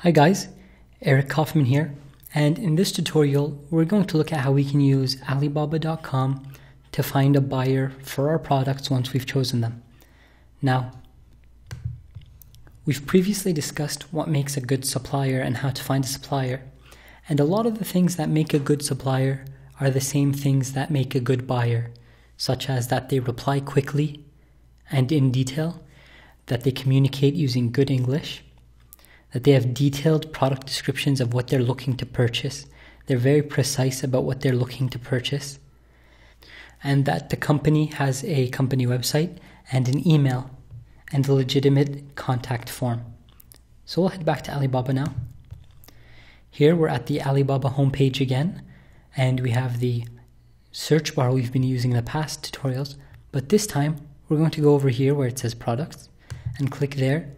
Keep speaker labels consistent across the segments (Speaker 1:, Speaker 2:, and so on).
Speaker 1: Hi guys, Eric Kaufman here, and in this tutorial we're going to look at how we can use Alibaba.com to find a buyer for our products once we've chosen them. Now, we've previously discussed what makes a good supplier and how to find a supplier, and a lot of the things that make a good supplier are the same things that make a good buyer, such as that they reply quickly and in detail, that they communicate using good English, that they have detailed product descriptions of what they're looking to purchase. They're very precise about what they're looking to purchase. And that the company has a company website and an email and a legitimate contact form. So we'll head back to Alibaba now. Here we're at the Alibaba homepage again, and we have the search bar we've been using in the past tutorials, but this time we're going to go over here where it says products and click there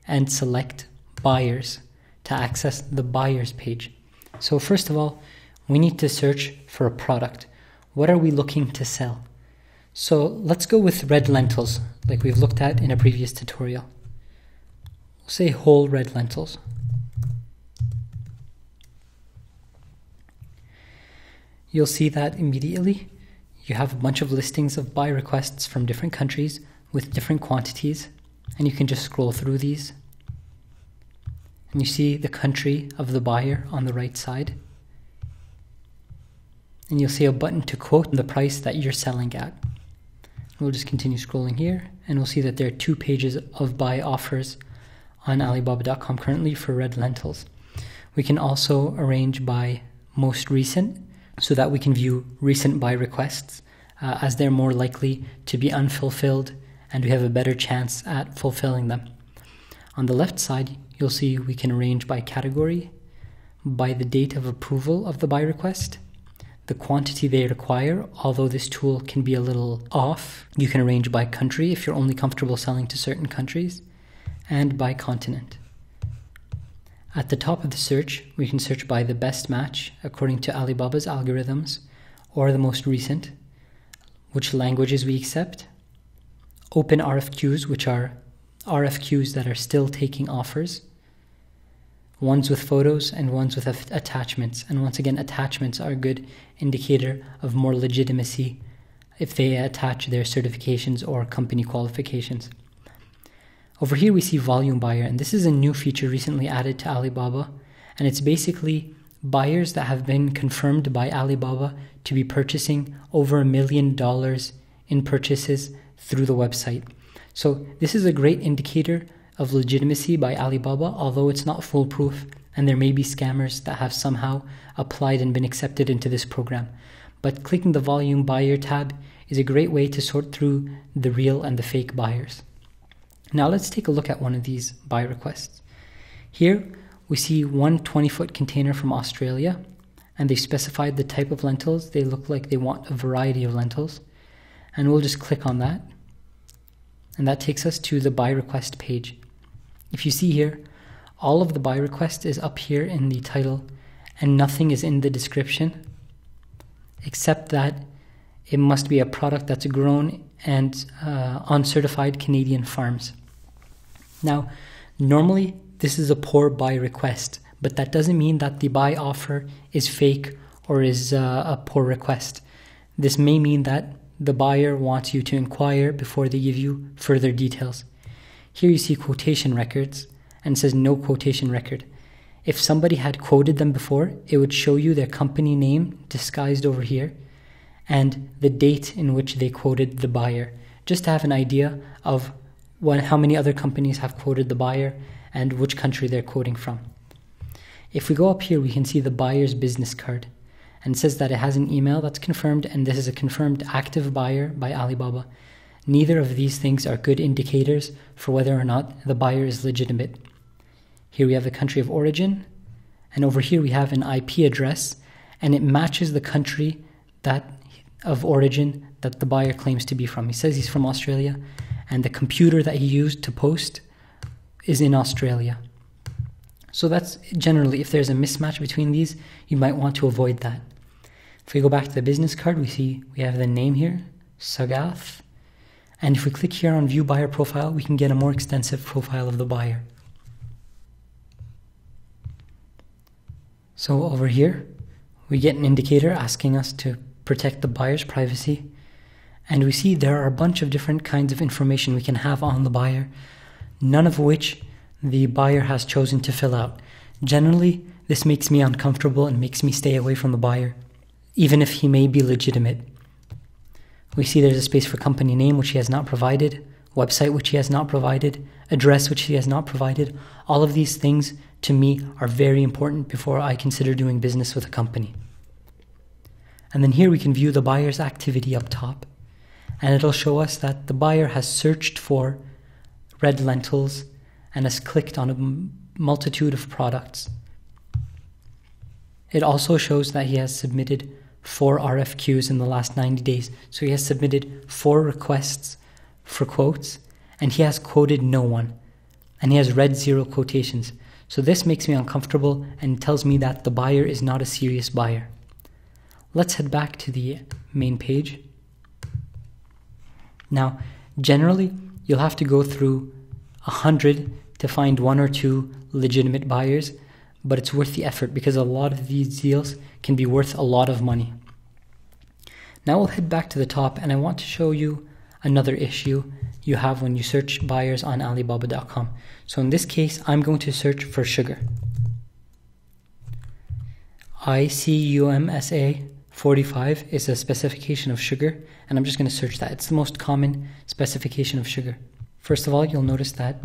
Speaker 1: and select buyers to access the buyers page. So first of all, we need to search for a product. What are we looking to sell? So let's go with red lentils, like we've looked at in a previous tutorial. We'll say whole red lentils. You'll see that immediately you have a bunch of listings of buy requests from different countries with different quantities, and you can just scroll through these. And you see the country of the buyer on the right side. And you'll see a button to quote the price that you're selling at. We'll just continue scrolling here, and we'll see that there are 2 pages of buy offers on Alibaba.com currently for red lentils. We can also arrange by most recent, so that we can view recent buy requests as they're more likely to be unfulfilled and we have a better chance at fulfilling them. On the left side, you'll see we can arrange by category, by the date of approval of the buy request, the quantity they require, although this tool can be a little off. You can arrange by country if you're only comfortable selling to certain countries, and by continent. At the top of the search, we can search by the best match according to Alibaba's algorithms, or the most recent, which languages we accept, open RFQs, which are RFQs that are still taking offers, ones with photos and ones with attachments. And once again, attachments are a good indicator of more legitimacy if they attach their certifications or company qualifications. Over here we see volume buyer, and this is a new feature recently added to Alibaba, and it's basically buyers that have been confirmed by Alibaba to be purchasing over $1 million in purchases through the website. So this is a great indicator of legitimacy by Alibaba, although it's not foolproof, and there may be scammers that have somehow applied and been accepted into this program. But clicking the volume buyer tab is a great way to sort through the real and the fake buyers. Now let's take a look at one of these buy requests. Here we see one 20-foot container from Australia, and they specified the type of lentils. They look like they want a variety of lentils, and we'll just click on that, and that takes us to the buy request page. If you see here, all of the buy request is up here in the title, and nothing is in the description, except that it must be a product that's grown and on certified Canadian farms. Now, normally this is a poor buy request, but that doesn't mean that the buy offer is fake or is a poor request. This may mean that the buyer wants you to inquire before they give you further details. Here you see quotation records, and it says no quotation record. If somebody had quoted them before, it would show you their company name disguised over here, and the date in which they quoted the buyer, just to have an idea of how many other companies have quoted the buyer and which country they're quoting from. If we go up here, we can see the buyer's business card, and it says that it has an email that's confirmed, and this is a confirmed active buyer by Alibaba. Neither of these things are good indicators for whether or not the buyer is legitimate. Here we have the country of origin, and over here we have an IP address, and it matches the country of origin that the buyer claims to be from. He says he's from Australia, and the computer that he used to post is in Australia. So that's generally, if there's a mismatch between these, you might want to avoid that. If we go back to the business card, we see we have the name here, Sagath, and if we click here on view buyer profile, we can get a more extensive profile of the buyer. So over here, we get an indicator asking us to protect the buyer's privacy. And we see there are a bunch of different kinds of information we can have on the buyer, none of which the buyer has chosen to fill out. Generally, this makes me uncomfortable and makes me stay away from the buyer, even if he may be legitimate. We see there's a space for company name, which he has not provided, website, which he has not provided, address, which he has not provided. All of these things, to me, are very important before I consider doing business with a company. And then here we can view the buyer's activity up top, and it'll show us that the buyer has searched for red lentils and has clicked on a multitude of products. It also shows that he has submitted 4 RFQs in the last 90 days. So he has submitted 4 requests for quotes, and he has quoted no one. And he has read 0 quotations. So this makes me uncomfortable and tells me that the buyer is not a serious buyer. Let's head back to the main page. Now, generally, you'll have to go through 100 to find 1 or 2 legitimate buyers, but it's worth the effort because a lot of these deals can be worth a lot of money. Now we'll head back to the top, and I want to show you another issue you have when you search buyers on Alibaba.com. So in this case, I'm going to search for sugar. ICUMSA 45 is a specification of sugar, and I'm just going to search that. It's the most common specification of sugar. First of all, you'll notice that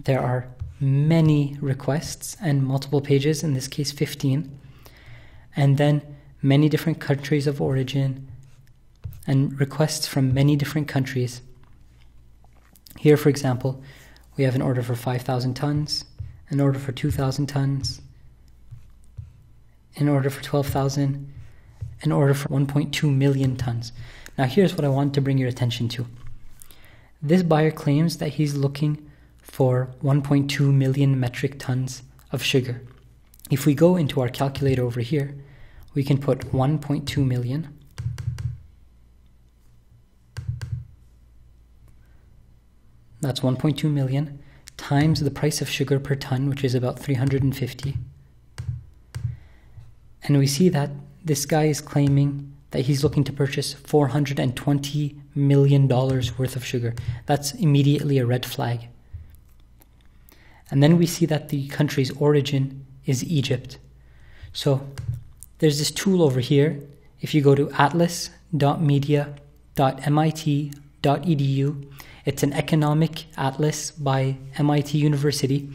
Speaker 1: there are many requests and multiple pages, in this case 15, and then many different countries of origin and requests from many different countries. Here, for example, we have an order for 5,000 tons, an order for 2,000 tons, an order for 12,000, an order for 1.2 million tons. Now here's what I want to bring your attention to. This buyer claims that he's looking for 1.2 million metric tons of sugar. If we go into our calculator over here, we can put 1.2 million that's 1.2 million times the price of sugar per ton, which is about 350. And we see that this guy is claiming that he's looking to purchase $420 million worth of sugar. That's immediately a red flag. And then we see that the country's origin is Egypt. So there's this tool over here. If you go to atlas.media.mit.edu, it's an economic atlas by MIT University,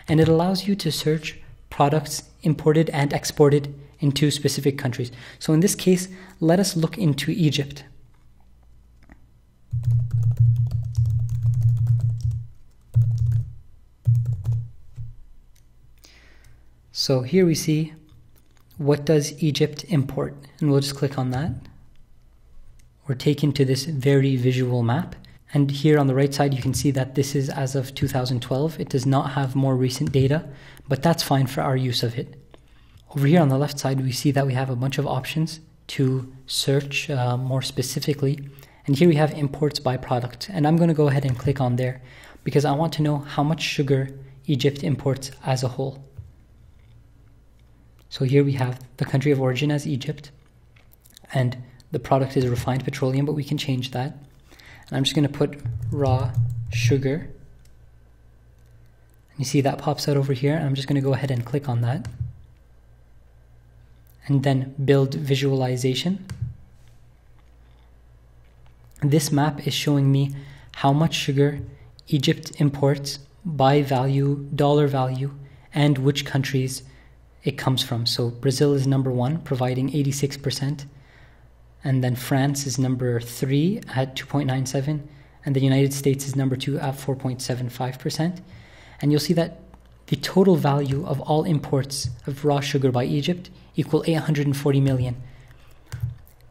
Speaker 1: and it allows you to search products imported and exported into specific countries. So in this case, let us look into Egypt. So here we see, what does Egypt import? And we'll just click on that. We're taken to this very visual map. And here on the right side, you can see that this is as of 2012. It does not have more recent data, but that's fine for our use of it. Over here on the left side, we see that we have a bunch of options to search more specifically. And here we have imports by product. And I'm going to go ahead and click on there because I want to know how much sugar Egypt imports as a whole. So here we have the country of origin as Egypt, and the product is refined petroleum, but we can change that. And I'm just going to put raw sugar. And you see that pops out over here, and I'm just going to go ahead and click on that. And then build visualization. This map is showing me how much sugar Egypt imports by value, dollar value, and which countries it comes from. So Brazil is number 1, providing 86%. And then France is number 3 at 2.97%. And the United States is number 2 at 4.75%. And you'll see that the total value of all imports of raw sugar by Egypt equal 840 million.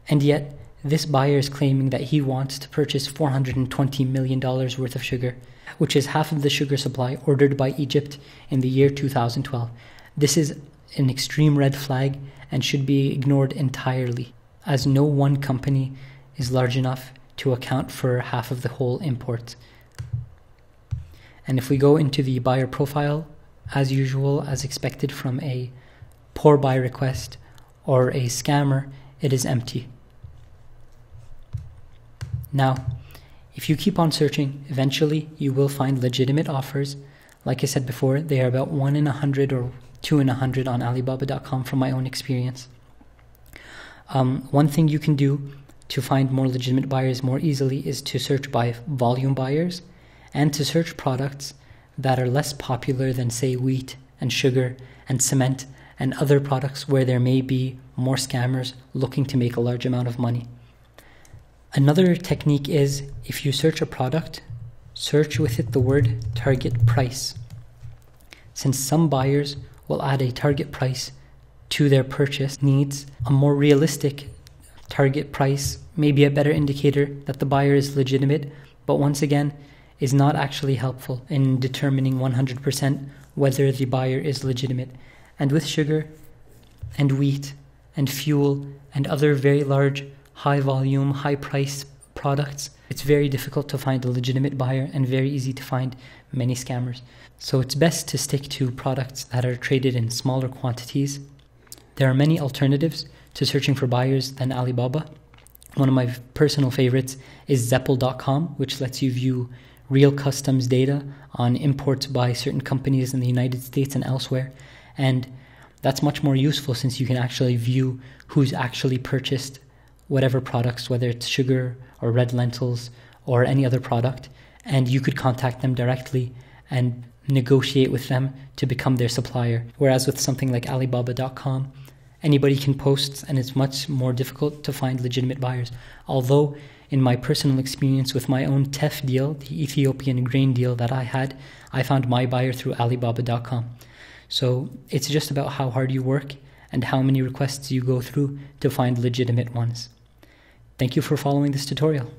Speaker 1: And yet, this buyer is claiming that he wants to purchase $420 million worth of sugar, which is half of the sugar supply ordered by Egypt in the year 2012. This is an extreme red flag and should be ignored entirely, as no one company is large enough to account for half of the whole import. And if we go into the buyer profile, as usual, as expected from a poor buy request or a scammer, it is empty. Now, if you keep on searching, eventually you will find legitimate offers. Like I said before, they are about 1 in 100 or 2 in 100 on Alibaba.com from my own experience. One thing you can do to find more legitimate buyers more easily is to search by volume buyers and to search products that are less popular than, say, wheat and sugar and cement and other products where there may be more scammers looking to make a large amount of money. Another technique is, if you search a product, search with it the word target price. Since some buyers will add a target price to their purchase needs, a more realistic target price may be a better indicator that the buyer is legitimate, but once again, is not actually helpful in determining 100% whether the buyer is legitimate. And with sugar and wheat and fuel and other very large, high volume, high price products, it's very difficult to find a legitimate buyer and very easy to find many scammers. So it's best to stick to products that are traded in smaller quantities. There are many alternatives to searching for buyers than Alibaba. One of my personal favorites is Zeppel.com, which lets you view real customs data on imports by certain companies in the United States and elsewhere. And that's much more useful since you can actually view who's actually purchased whatever products, whether it's sugar or red lentils or any other product, and you could contact them directly and negotiate with them to become their supplier. Whereas with something like Alibaba.com, anybody can post and it's much more difficult to find legitimate buyers. Although in my personal experience with my own TEF deal, the Ethiopian grain deal that I had, I found my buyer through Alibaba.com. So it's just about how hard you work and how many requests you go through to find legitimate ones. Thank you for following this tutorial.